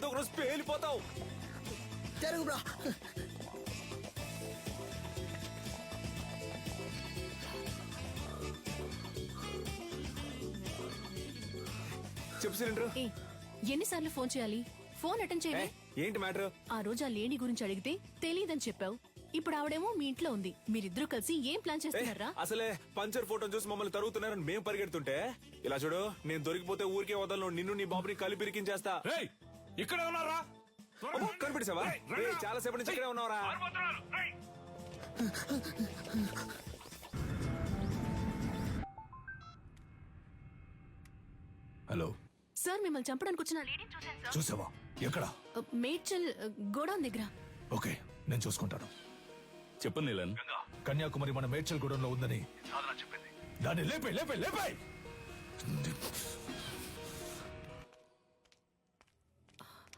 ఒకరోజు పేలిపోతావు. జరుగు బ్రో. చెప్పు సిలిండర్. ఎన్నిసార్లు ఫోన్ చేయాలి? ఫోన్ అటెండ్ చేయాలి. ఏంటి మ్యాటర్? ఆ రోజు ఆ లేడీ గురించి అడిగితే తెలీదని చెప్పావు. ఇప్పుడు ఆవిడేమో మీ ఇంట్లో ఉంది. మీరిద్దరూ కలిసి ఏం ప్లాన్ చేస్తున్నారా? అసలే పంచర్ ఫోటో చూసి మమ్మల్ని తరుగుతున్నారని మేము పరిగెడుతుంటే ఇలా చూడు, నేను దొరికిపోతే ఊరికే వదలను. నిన్ను నీ బాబుని కలిపి ఇరికించేస్తా. ఇక్కడ ఉన్నారా? కనిపెట్టావా? చాలా సేపటి నుంచి ఇక్కడే ఉన్నావరా? హలో సార్, మిమ్మల్ని చంపడానికి వచ్చిన లేడీని చూశాను సార్. చూసావా? ఎక్కడ? మేడ్చల్ గోడౌన్ దగ్గర. ఓకే, నేను చూసుకుంటాను. చెప్పు నీలన్. కన్యాకుమారి మన మేడ్చల్ గూడెంలో ఉందని దాన్ని లేపే.